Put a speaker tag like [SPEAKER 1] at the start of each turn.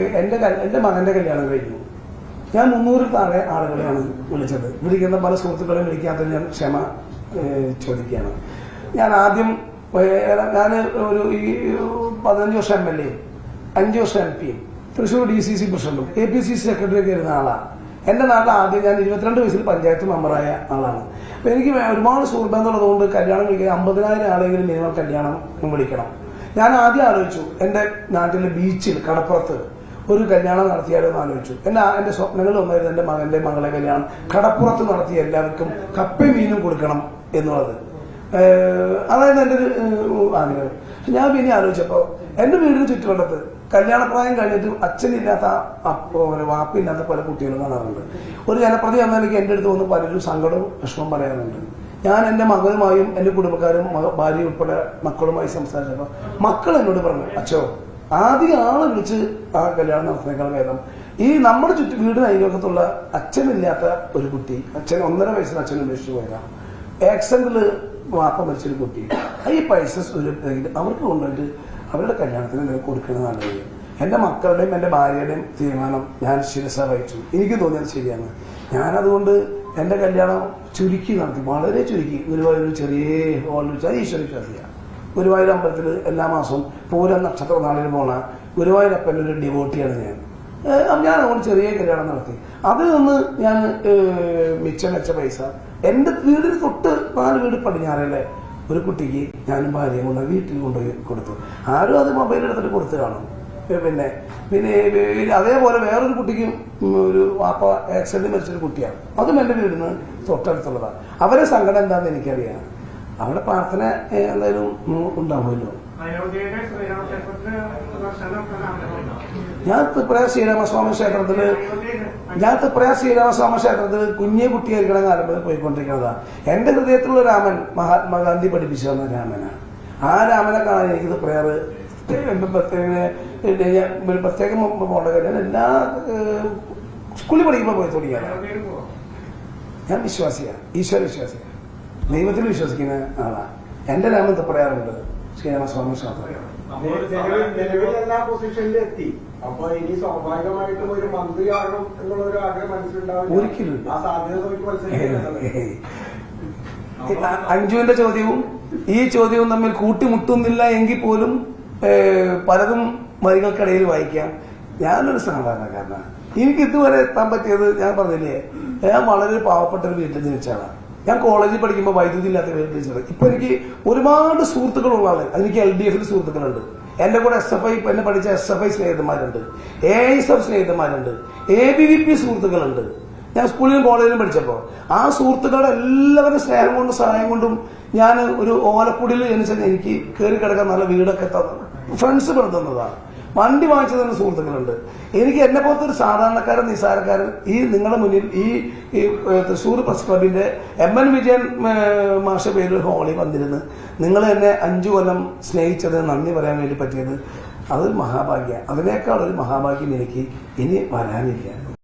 [SPEAKER 1] എൻ്റെ മകൻ്റെ കല്യാണം കഴിഞ്ഞു. ഞാൻ 300 താഴെ ആളുകളെയാണ് വിളിച്ചത്. വിളിക്കുന്ന പല സുഹൃത്തുക്കളെയും വിളിക്കാത്ത ഞാൻ ക്ഷമ ചോദിക്കുകയാണ്. ഞാൻ ആദ്യം ഒരു 15 വർഷം MLA, 5 വർഷം MP, തൃശ്ശൂർ DCC പ്രസിഡന്റും APCC സെക്രട്ടറിയൊക്കെ ഇരുന്ന ആളാണ്. എൻ്റെ നാട്ടിൽ ആദ്യം ഞാൻ 22 വയസ്സിൽ പഞ്ചായത്ത് മെമ്പറായ ആളാണ്. അപ്പൊ എനിക്ക് ഒരുപാട് സുഹൃത്തുക്കളുള്ളതുകൊണ്ട് കല്യാണം വിളിക്കാൻ 50,000 ആളെങ്കിലും മിനിമം കല്യാണം വിളിക്കണം. ഞാൻ ആദ്യം ആലോചിച്ചു എൻ്റെ നാട്ടിലെ ബീച്ചിൽ കടപ്പുറത്ത് ഒരു കല്യാണം നടത്തിയാലോ എന്ന് ആലോചിച്ചു. എൻ്റെ സ്വപ്നങ്ങൾ ഒന്നായിരുന്നു എൻ്റെ മകന്റെ മകളെ കല്യാണം കടപ്പുറത്ത് നടത്തി എല്ലാവർക്കും കപ്പയും മീനും കൊടുക്കണം എന്നുള്ളത്. അതായത് എൻ്റെ ഒരു ആഗ്രഹം. ഞാൻ പിന്നെ ആലോചിച്ചപ്പോൾ എൻ്റെ വീടിന് ചുറ്റുവട്ടത്ത് കല്യാണപ്രായം കഴിഞ്ഞിട്ട് അച്ഛനില്ലാത്ത വാപ്പില്ലാത്ത പല കുട്ടികളും കാണാറുണ്ട്. ഒരു ജനപ്രതി എന്ന നിലയ്ക്ക് എൻ്റെ അടുത്ത് വന്ന് പലരും സങ്കടവും വിഷമം പറയാറുണ്ട്. ഞാൻ എൻ്റെ മകനുമായും എൻ്റെ കുടുംബക്കാരും ഭാര്യ ഉൾപ്പെടെ മക്കളുമായി സംസാരിച്ചപ്പോൾ മക്കൾ എന്നോട് പറഞ്ഞു, അച്ഛോ ആദ്യം ആളെ വിളിച്ച് ആ കല്യാണം നടത്തുന്നേക്കാൾ ഭേദം ഈ നമ്മുടെ വീടിന് അയൽവക്കത്തുള്ള അച്ഛനില്ലാത്ത ഒരു കുട്ടി, അച്ഛൻ 1.5 വയസ്സിന് അച്ഛൻ ഉപേക്ഷിച്ച് പോയതാണ്, ആക്സിഡന്റിൽ വാപ്പ മരിച്ചൊരു കുട്ടി, ഈ പൈസ അവർക്ക് കൊണ്ടുപോയിട്ട് അവരുടെ കല്യാണത്തിന് കൊടുക്കുന്നത് നല്ലത്. എൻ്റെ മക്കളുടെയും എൻ്റെ ഭാര്യയുടെയും തീരുമാനം ഞാൻ ശിരസ വഹിച്ചു. എനിക്ക് തോന്നിയത് ശരിയാണ്. ഞാനതുകൊണ്ട് എൻ്റെ കല്യാണം ചുരുക്കി നടത്തി, വളരെ ചുരുക്കി. ഗുരുവായൂർ ചെറിയ ഹോളിൽ വെച്ചാൽ ഈശ്വരവിശ്വാസിയാണ്. ഗുരുവായൂർ അമ്പലത്തിൽ എല്ലാ മാസവും പൂരം നക്ഷത്ര നാളിന് പോണ ഗുരുവായൂരപ്പൻ്റെ ഒരു ഡിവോട്ടിയാണ് ഞാൻ. അതുകൊണ്ട് ചെറിയ കല്യാണം നടത്തി. അതിൽ നിന്ന് ഞാൻ മിച്ചം വെച്ച പൈസ എൻ്റെ വീടിന് തൊട്ട് 4 വീട് പടിഞ്ഞാറയിലെ ഒരു കുട്ടിക്ക് ഞാനും ഭാര്യയും കൊണ്ട് വീട്ടിൽ കൊണ്ടുപോയി കൊടുത്തു. ആരും അത് മൊബൈൽ എടുത്തിട്ട് കൊടുത്തു കാണും. പിന്നെ അതേപോലെ വേറൊരു കുട്ടിക്കും ഒരു വാപ്പ ആക്സിഡന്റ് മരിച്ചൊരു കുട്ടിയാണ്. അതും എൻ്റെ വീടിന് തൊട്ടടുത്തുള്ളതാണ്. അവരെ സങ്കടം എന്താണെന്ന് എനിക്കറിയാം. അവിടെ പ്രാർത്ഥന എന്തായാലും ഉണ്ടാവുമല്ലോ. ഞാൻ ത്രിപുര ശ്രീരാമസ്വാമി ക്ഷേത്രത്തിൽ കുഞ്ഞെ കുട്ടിയായിരിക്കണ കാലം മുതൽ പോയിക്കൊണ്ടിരിക്കുന്നതാണ്. എൻ്റെ ഹൃദയത്തിലുള്ള രാമൻ മഹാത്മാഗാന്ധി പഠിപ്പിച്ചു തന്ന രാമനാണ്. ആ രാമനെ കാണാൻ എനിക്ക് പ്രയർ പ്രത്യേകം പോകേണ്ട കാര്യം എല്ലാ സ്കൂളിൽ പഠിക്കുമ്പോൾ പോയി തുടങ്ങിയാണ്. ഞാൻ വിശ്വാസിയാണ്, ഈശ്വര വിശ്വാസിയാണ്, ദൈവത്തിൽ വിശ്വസിക്കുന്ന ആളാണ്. എൻ്റെ രാമൻ പറയാറുണ്ട് ശ്രീരാമസ്വാമി ക്ഷേത്രം. ഒരിക്കലും അഞ്ജുവിന്റെ ചോദ്യവും ഈ ചോദ്യവും തമ്മിൽ കൂട്ടിമുട്ടുന്നില്ല എങ്കിൽ പോലും പലതും വരികൾക്കിടയിൽ വായിക്കാം. ഞാനൊരു സാധാരണക്കാരനാണ്. എനിക്ക് ഇതുവരെ എത്താൻ പറ്റിയത് ഞാൻ പറഞ്ഞില്ലേ, ഞാൻ വളരെ പാവപ്പെട്ട ഒരു വീട്ടിൽ ജനിച്ചാണ്. ഞാൻ കോളേജിൽ പഠിക്കുമ്പോൾ വൈദ്യുതി ഇല്ലാത്ത വീട്ടിൽ ജനിച്ചത്. ഇപ്പൊ എനിക്ക് ഒരുപാട് സുഹൃത്തുക്കളുള്ള ആള്. എനിക്ക് LDF സുഹൃത്തുക്കളുണ്ട്. എന്റെ കൂടെ SFI എന്നെ പഠിച്ച SFI സ്നേഹിതന്മാരുണ്ട്, AISF സ്നേഹിതന്മാരുണ്ട്, ABVP സുഹൃത്തുക്കളുണ്ട്. ഞാൻ സ്കൂളിലും കോളേജിലും പഠിച്ചപ്പോൾ ആ സുഹൃത്തുക്കളുടെ എല്ലാവരും സ്നേഹം കൊണ്ടും സഹായം കൊണ്ടും ഞാൻ ഒരു ഓലക്കുടിയിൽ ജനിച്ചത് എനിക്ക് കയറി കിടക്കാൻ നല്ല വീടൊക്കെ ഫ്രണ്ട്സ് പെടുത്തുന്നതാണ്. വണ്ടി വാങ്ങിച്ചു തന്ന സുഹൃത്തുക്കളുണ്ട്. എനിക്ക് എന്നെ പോലത്തെ ഒരു സാധാരണക്കാരൻ നിസ്സാരക്കാരൻ ഈ നിങ്ങളുടെ മുന്നിൽ ഈ തൃശ്ശൂർ പ്രസ് ക്ലബിന്റെ MN വിജയൻ മാഷ പേരിൽ ഹോളി വന്നിരുന്ന് നിങ്ങൾ എന്നെ 5 കൊല്ലം സ്നേഹിച്ചതിന് നന്ദി പറയാൻ വേണ്ടി പറ്റിയത് അതൊരു മഹാഭാഗ്യം. അതിനേക്കാൾ ഒരു മഹാഭാഗ്യം എനിക്ക് ഇനി വരാനില്ല.